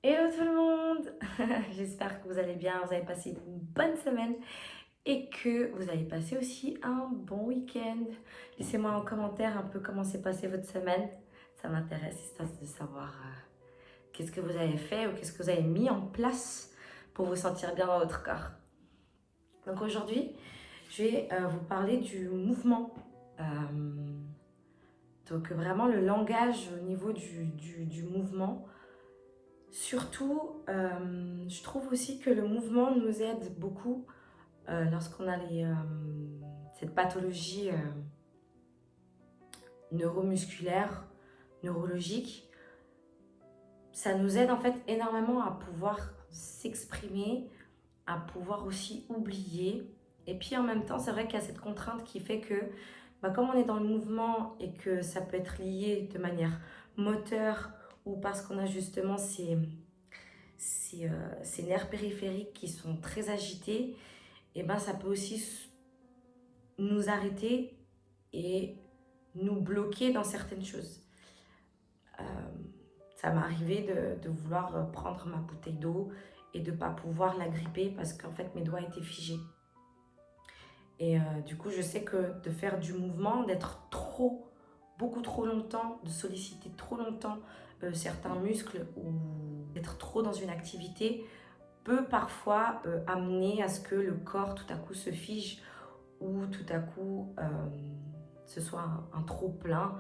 Hello tout le monde! J'espère que vous allez bien, vous avez passé une bonne semaine et que vous avez passé aussi un bon week-end. Laissez-moi en commentaire un peu comment s'est passée votre semaine. Ça m'intéresse, histoire de savoir qu'est-ce que vous avez fait ou qu'est-ce que vous avez mis en place pour vous sentir bien dans votre corps. Donc aujourd'hui, je vais vous parler du mouvement. Euh, donc vraiment le langage au niveau du mouvement. Surtout, je trouve aussi que le mouvement nous aide beaucoup lorsqu'on a cette pathologie neuromusculaire, neurologique. Ça nous aide en fait énormément à pouvoir s'exprimer, à pouvoir aussi oublier. Et puis en même temps, c'est vrai qu'il y a cette contrainte qui fait que comme on est dans le mouvement et que ça peut être lié de manière moteur ou parce qu'on a justement ces nerfs périphériques qui sont très agités, et ça peut aussi nous arrêter et nous bloquer dans certaines choses. Euh, Ça m'est arrivé de vouloir prendre ma bouteille d'eau et de ne pas pouvoir la gripper parce qu'en fait mes doigts étaient figés. Et du coup, je sais que de faire du mouvement, d'être beaucoup trop longtemps, de solliciter trop longtemps certains muscles ou d'être trop dans une activité peut parfois amener à ce que le corps tout à coup se fige ou tout à coup ce soit un trop plein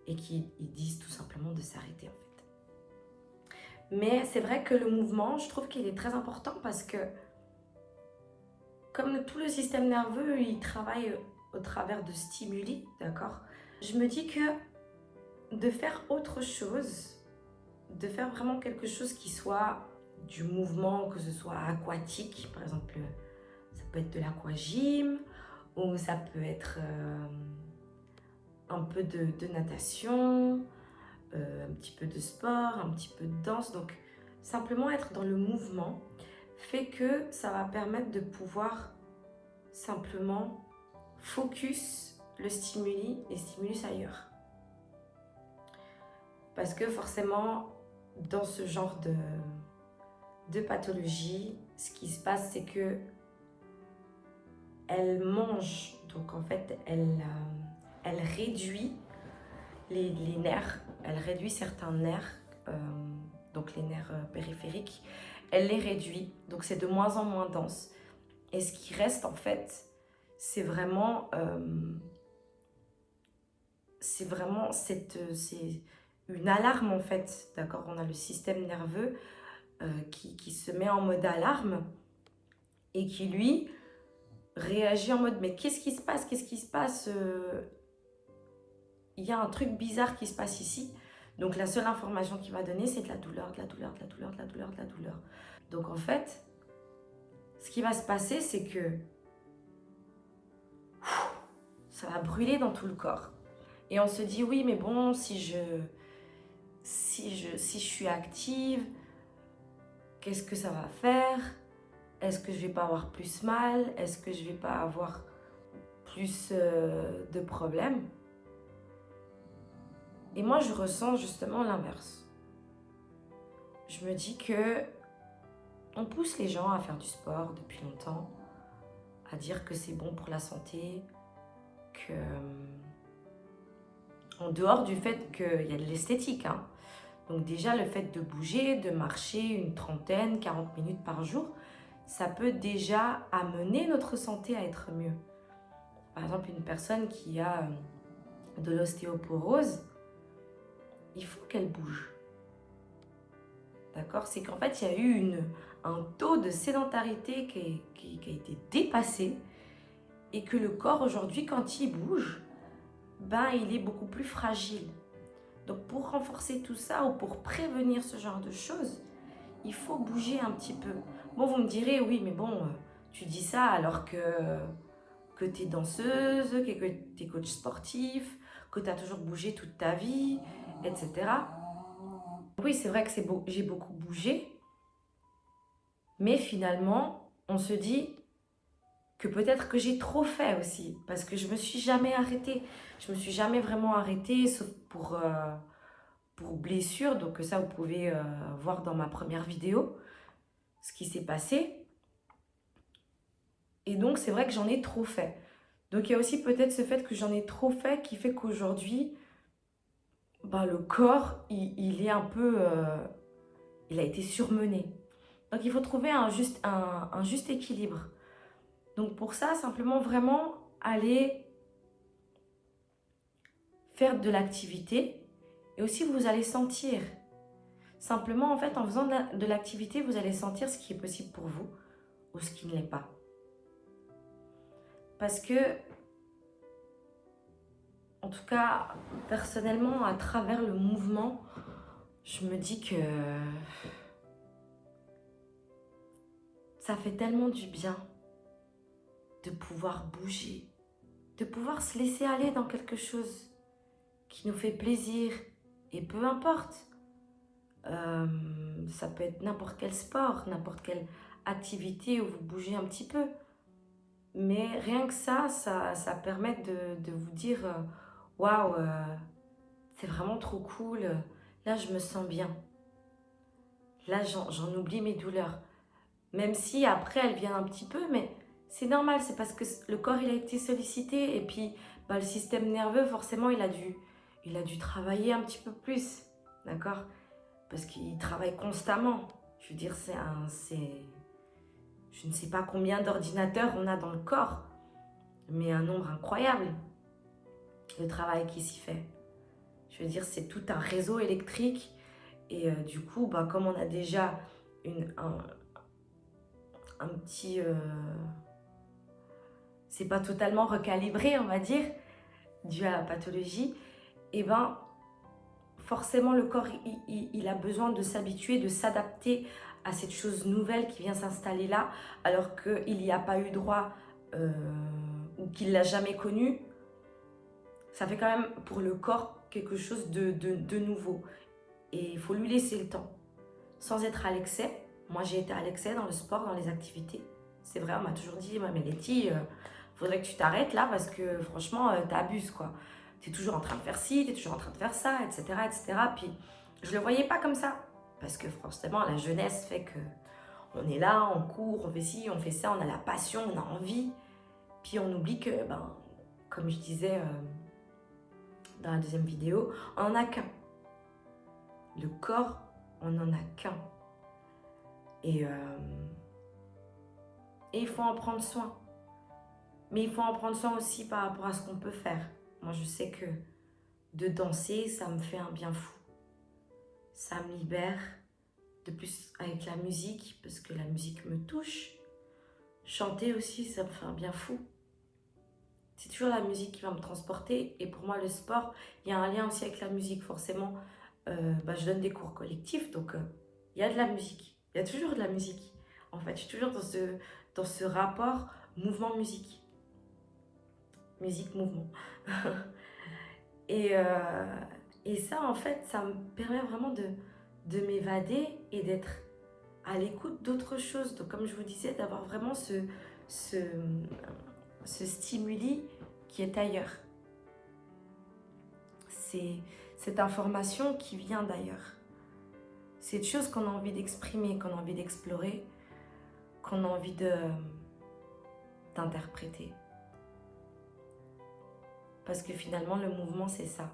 et qu'ils disent tout simplement de s'arrêter en fait. Mais c'est vrai que le mouvement, je trouve qu'il est très important parce que comme tout le système nerveux, il travaille au travers de stimuli, d'accord? Je me dis que de faire autre chose, de faire vraiment quelque chose qui soit du mouvement, que ce soit aquatique, par exemple, ça peut être de l'aquagym, ou ça peut être un peu de natation, un petit peu de sport, un petit peu de danse. Donc, simplement être dans le mouvement fait que ça va permettre de pouvoir simplement focus le stimuli et stimulus ailleurs. Parce que forcément, dans ce genre de pathologie, ce qui se passe, c'est que elle mange, donc en fait, elle réduit les nerfs, elle réduit certains nerfs, donc les nerfs périphériques, elle les réduit, donc c'est de moins en moins dense. Et ce qui reste en fait, c'est vraiment c'est une alarme en fait, d'accord? On a le système nerveux qui se met en mode alarme et qui lui réagit en mode mais qu'est-ce qui se passe? Qu'est-ce qui se passe? Il y a un truc bizarre qui se passe ici. Donc la seule information qu'il va donner, c'est de la douleur, de la douleur, de la douleur, de la douleur, de la douleur. Donc en fait, ce qui va se passer, c'est que ça va brûler dans tout le corps. Et on se dit oui, mais bon, si je suis active, qu'est-ce que ça va faire? Est-ce que je vais pas avoir plus mal? Est-ce que je vais pas avoir plus de problèmes? Et moi, je ressens justement l'inverse. Je me dis que on pousse les gens à faire du sport depuis longtemps, à dire que c'est bon pour la santé, que en dehors du fait qu'il y a de l'esthétique, hein. Donc déjà, le fait de bouger, de marcher une trentaine, 40 minutes par jour, ça peut déjà amener notre santé à être mieux. Par exemple, une personne qui a de l'ostéoporose, il faut qu'elle bouge. D'accord? C'est qu'en fait, il y a eu un taux de sédentarité qui a été dépassé et que le corps aujourd'hui, quand il bouge, il est beaucoup plus fragile. Donc pour renforcer tout ça ou pour prévenir ce genre de choses, il faut bouger un petit peu. Bon, vous me direz, oui, mais bon, tu dis ça alors que tu es danseuse, que tu es coach sportif, que tu as toujours bougé toute ta vie, etc. Oui, c'est vrai que j'ai beaucoup bougé, mais finalement, on se dit que peut-être que j'ai trop fait aussi, parce que je me suis jamais arrêtée. Je me suis jamais vraiment arrêtée, sauf pour blessure. Donc ça, vous pouvez voir dans ma première vidéo ce qui s'est passé. Et donc, c'est vrai que j'en ai trop fait. Donc, il y a aussi peut-être ce fait que j'en ai trop fait qui fait qu'aujourd'hui, le corps, il est un peu... il a été surmené. Donc, il faut trouver un juste équilibre. Donc, pour ça, simplement vraiment aller faire de l'activité. Et aussi, vous allez sentir. Simplement, en fait, en faisant de l'activité, vous allez sentir ce qui est possible pour vous ou ce qui ne l'est pas. Parce que, en tout cas, personnellement, à travers le mouvement, je me dis que ça fait tellement du bien de pouvoir bouger, de pouvoir se laisser aller dans quelque chose qui nous fait plaisir. Et peu importe, ça peut être n'importe quel sport, n'importe quelle activité où vous bougez un petit peu. Mais rien que ça permet de vous dire waouh, c'est vraiment trop cool. Là, je me sens bien. Là, j'en oublie mes douleurs. Même si après, elles viennent un petit peu, mais c'est normal. C'est parce que le corps, il a été sollicité. Et puis, le système nerveux, forcément, il a dû travailler un petit peu plus. D'accord? Parce qu'il travaille constamment. Je veux dire, je ne sais pas combien d'ordinateurs on a dans le corps, mais un nombre incroyable, le travail qui s'y fait. Je veux dire, c'est tout un réseau électrique. Et du coup, comme on a déjà un petit... c'est pas totalement recalibré, on va dire, dû à la pathologie, et forcément, le corps, il a besoin de s'habituer, de s'adapter à cette chose nouvelle qui vient s'installer là, alors qu'il n'y a pas eu droit ou qu'il ne l'a jamais connu. Ça fait quand même pour le corps quelque chose de nouveau. Et il faut lui laisser le temps, sans être à l'excès. Moi, j'ai été à l'excès dans le sport, dans les activités. C'est vrai, on m'a toujours dit, mais Letty, faudrait que tu t'arrêtes là parce que franchement, t'abuses quoi. T'es toujours en train de faire ci, t'es toujours en train de faire ça, etc., etc. Puis, je le voyais pas comme ça. Parce que forcément, la jeunesse fait que on est là, on court, on fait ci, on fait ça, on a la passion, on a envie. Puis on oublie que, comme je disais dans la deuxième vidéo, on n'en a qu'un. Le corps, on n'en a qu'un. Et il faut en prendre soin. Mais il faut en prendre soin aussi par rapport à ce qu'on peut faire. Moi, je sais que de danser, ça me fait un bien fou. Ça me libère. De plus, avec la musique, parce que la musique me touche. Chanter aussi, ça me fait un bien fou. C'est toujours la musique qui va me transporter. Et pour moi, le sport, il y a un lien aussi avec la musique. Forcément, je donne des cours collectifs, donc il y a de la musique. Il y a toujours de la musique. En fait, je suis toujours dans ce rapport mouvement-musique. Musique-mouvement. et ça, en fait, ça me permet vraiment de m'évader et d'être à l'écoute d'autres choses. Donc, comme je vous disais, d'avoir vraiment ce stimuli qui est ailleurs. C'est cette information qui vient d'ailleurs. C'est une chose qu'on a envie d'exprimer, qu'on a envie d'explorer, qu'on a envie d'interpréter. Parce que finalement, le mouvement, c'est ça.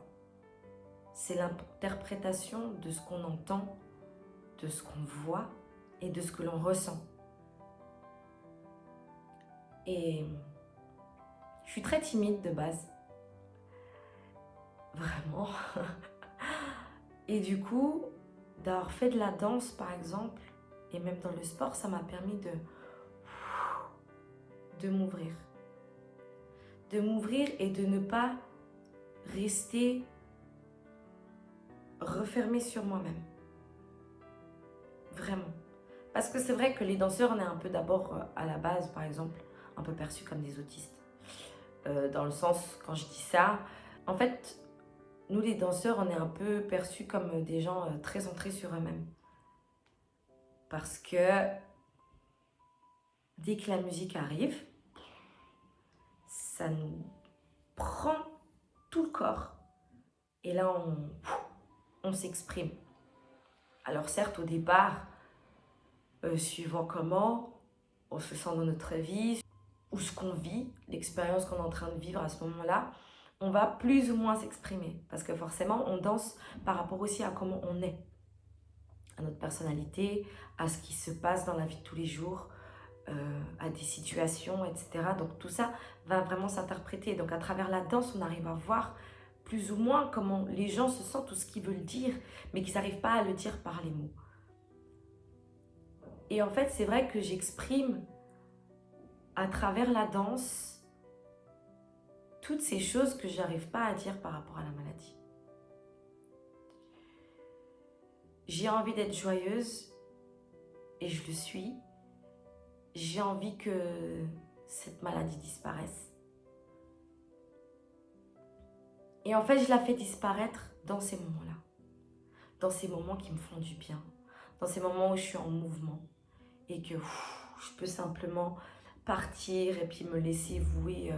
C'est l'interprétation de ce qu'on entend, de ce qu'on voit et de ce que l'on ressent. Et je suis très timide de base. Vraiment. Et du coup, d'avoir fait de la danse, par exemple, et même dans le sport, ça m'a permis de m'ouvrir. De m'ouvrir et de ne pas rester refermée sur moi-même. Vraiment. Parce que c'est vrai que les danseurs, on est un peu d'abord, à la base, par exemple, un peu perçus comme des autistes. Dans le sens, quand je dis ça, en fait, nous les danseurs, on est un peu perçus comme des gens très centrés sur eux-mêmes. Parce que dès que la musique arrive, ça nous prend tout le corps. Et là, on s'exprime. Alors certes, au départ, suivant comment on se sent dans notre vie, ou ce qu'on vit, l'expérience qu'on est en train de vivre à ce moment-là, on va plus ou moins s'exprimer. Parce que forcément, on danse par rapport aussi à comment on est, à notre personnalité, à ce qui se passe dans la vie de tous les jours, à des situations, etc. Donc tout ça va vraiment s'interpréter. Donc à travers la danse, on arrive à voir plus ou moins comment les gens se sentent ou ce qu'ils veulent dire, mais qu'ils n'arrivent pas à le dire par les mots. Et en fait, c'est vrai que j'exprime à travers la danse toutes ces choses que j'arrive pas à dire par rapport à la maladie. J'ai envie d'être joyeuse et je le suis. J'ai envie que cette maladie disparaisse. Et en fait, je la fais disparaître dans ces moments-là. Dans ces moments qui me font du bien. Dans ces moments où je suis en mouvement. Et que je peux simplement partir et puis me laisser vouer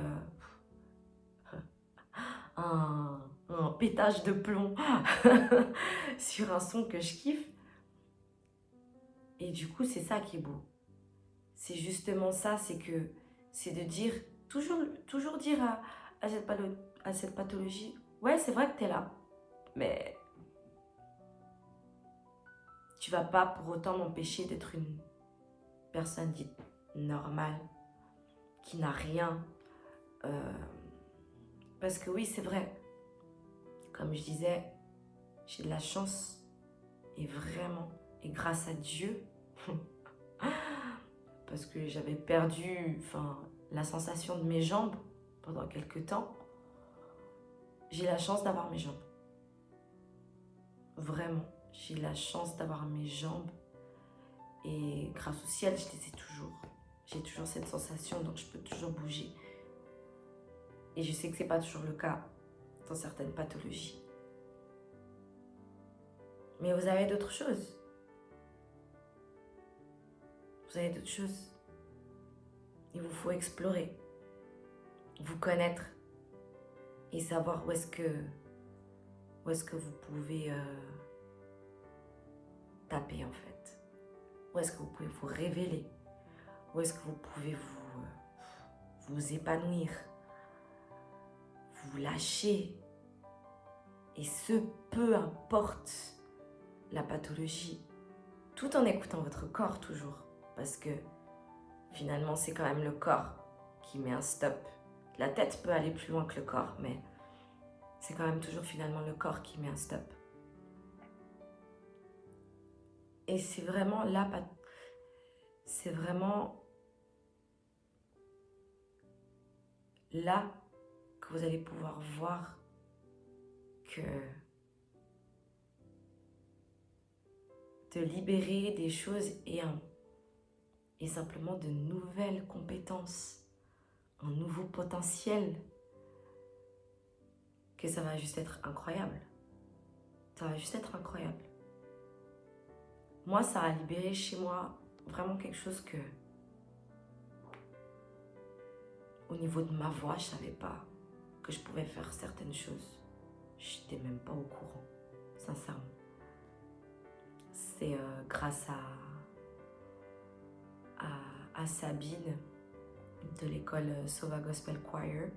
un pétage de plomb sur un son que je kiffe. Et du coup, c'est ça qui est beau. C'est justement ça, c'est de dire, toujours dire à cette pathologie, ouais, c'est vrai que t'es là, mais tu vas pas pour autant m'empêcher d'être une personne dite normale, qui n'a rien. Parce que oui, c'est vrai, comme je disais, j'ai de la chance, et vraiment, et grâce à Dieu, parce que j'avais perdu la sensation de mes jambes pendant quelques temps, j'ai la chance d'avoir mes jambes. Vraiment, j'ai la chance d'avoir mes jambes et grâce au ciel, je les ai toujours. J'ai toujours cette sensation, donc je peux toujours bouger. Et je sais que c'est pas toujours le cas dans certaines pathologies. Mais vous avez d'autres choses. Vous avez d'autres choses. Il vous faut explorer, vous connaître et savoir où est-ce que vous pouvez taper en fait. Où est-ce que vous pouvez vous révéler. Où est-ce que vous pouvez vous épanouir, vous lâcher. Et ce, peu importe la pathologie, tout en écoutant votre corps toujours. Parce que finalement, c'est quand même le corps qui met un stop. La tête peut aller plus loin que le corps, mais c'est quand même toujours finalement le corps qui met un stop. Et c'est vraiment là, c'est vraiment là que vous allez pouvoir voir que de libérer des choses et simplement de nouvelles compétences, un nouveau potentiel, que ça va juste être incroyable. Ça va juste être incroyable. Moi, ça a libéré chez moi vraiment quelque chose que, au niveau de ma voix, je savais pas que je pouvais faire certaines choses. Je n'étais même pas au courant, sincèrement. C'est grâce à Sabine de l'école Sova Gospel Choir,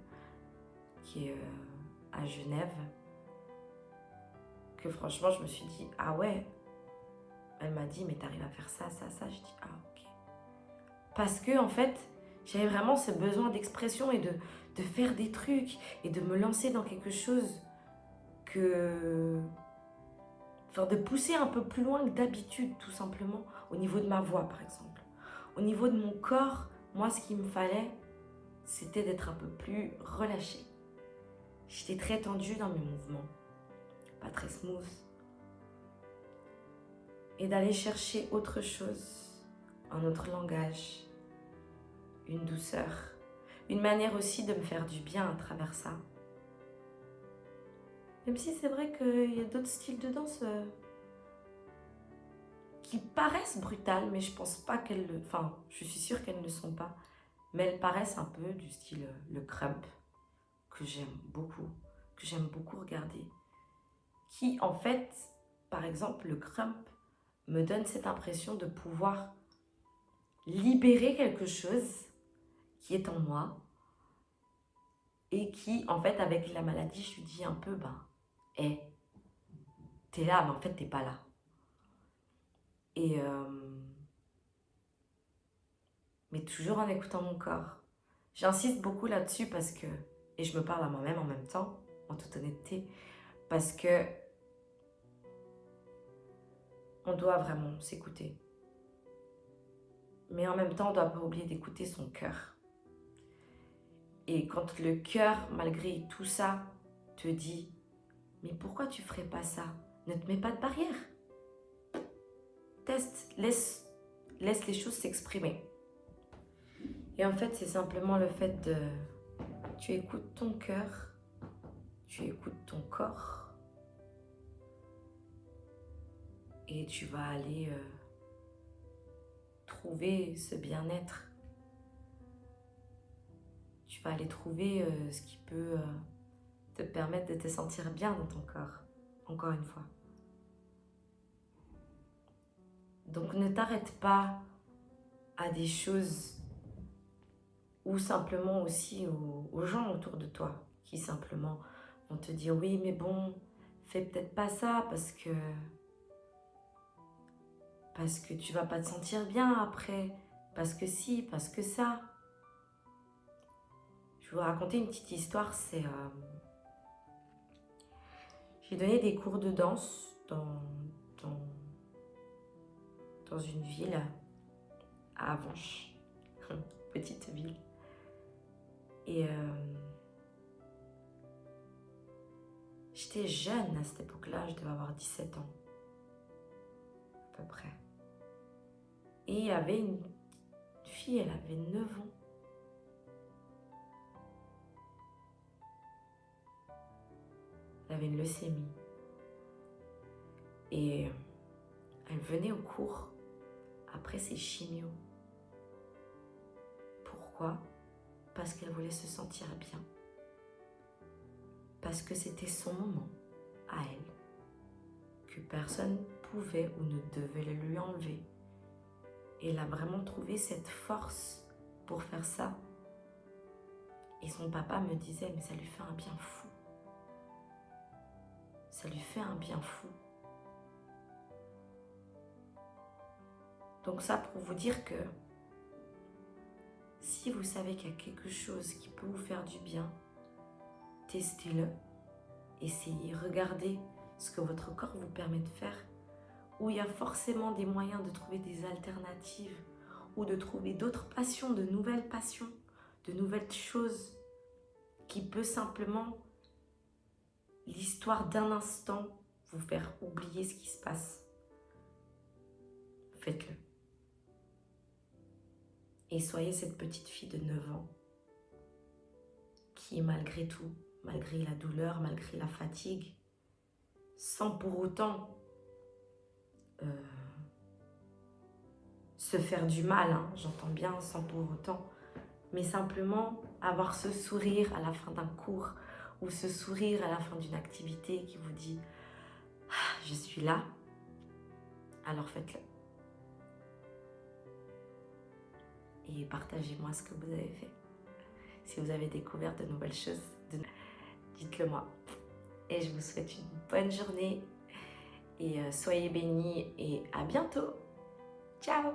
qui est à Genève, que franchement, je me suis dit, ah ouais. Elle m'a dit, mais t'arrives à faire ça, ça, ça. Je dis, ah ok. Parce que en fait, j'avais vraiment ce besoin d'expression et de faire des trucs et de me lancer dans quelque chose de pousser un peu plus loin que d'habitude, tout simplement, au niveau de ma voix, par exemple. Au niveau de mon corps, moi, ce qu'il me fallait, c'était d'être un peu plus relâchée. J'étais très tendue dans mes mouvements, pas très smooth. Et d'aller chercher autre chose, un autre langage, une douceur, une manière aussi de me faire du bien à travers ça. Même si c'est vrai qu'il y a d'autres styles de danse qui paraissent brutales, mais je pense pas je suis sûre qu'elles ne le sont pas, mais elles paraissent un peu du style le crump, que j'aime beaucoup regarder, qui en fait par exemple, le crump me donne cette impression de pouvoir libérer quelque chose qui est en moi et qui, en fait, avec la maladie, je lui dis un peu, hey, t'es là, mais en fait, t'es pas là. Et mais toujours en écoutant mon corps. J'insiste beaucoup là-dessus parce que, et je me parle à moi-même en même temps, en toute honnêteté, parce que on doit vraiment s'écouter. Mais en même temps, on ne doit pas oublier d'écouter son cœur. Et quand le cœur, malgré tout ça, te dit « Mais pourquoi tu ne ferais pas ça? Ne te mets pas de barrière. Teste, laisse les choses s'exprimer. » Et en fait, c'est simplement le fait de... Tu écoutes ton cœur, tu écoutes ton corps, et tu vas aller trouver ce bien-être. Tu vas aller trouver ce qui peut te permettre de te sentir bien dans ton corps, encore une fois. Donc ne t'arrête pas à des choses ou simplement aussi aux gens autour de toi qui simplement vont te dire oui mais bon, fais peut-être pas ça parce que tu vas pas te sentir bien après, parce que si, parce que ça. Je vais vous raconter une petite histoire, c'est... j'ai donné des cours de danse dans une ville à Avenches, petite ville. Et j'étais jeune à cette époque-là, je devais avoir 17 ans, à peu près. Et il y avait une fille, elle avait 9 ans. Elle avait une leucémie. Et elle venait au cours après ses chimios. Pourquoi? Parce qu'elle voulait se sentir bien. Parce que c'était son moment à elle, que personne pouvait ou ne devait le lui enlever. Et elle a vraiment trouvé cette force pour faire ça. Et son papa me disait, mais ça lui fait un bien fou. Ça lui fait un bien fou. Donc ça pour vous dire que si vous savez qu'il y a quelque chose qui peut vous faire du bien, testez-le, essayez, regardez ce que votre corps vous permet de faire, où il y a forcément des moyens de trouver des alternatives ou de trouver d'autres passions, de nouvelles passions, de nouvelles choses qui peut simplement, l'histoire d'un instant, vous faire oublier ce qui se passe. Faites-le. Et soyez cette petite fille de 9 ans qui, malgré tout, malgré la douleur, malgré la fatigue, sans pour autant se faire du mal, hein, j'entends bien, sans pour autant, mais simplement avoir ce sourire à la fin d'un cours ou ce sourire à la fin d'une activité qui vous dit « Ah, je suis là », alors faites-le. Et partagez-moi ce que vous avez fait. Si vous avez découvert de nouvelles choses, dites-le moi. Et je vous souhaite une bonne journée et soyez bénis et à bientôt. Ciao!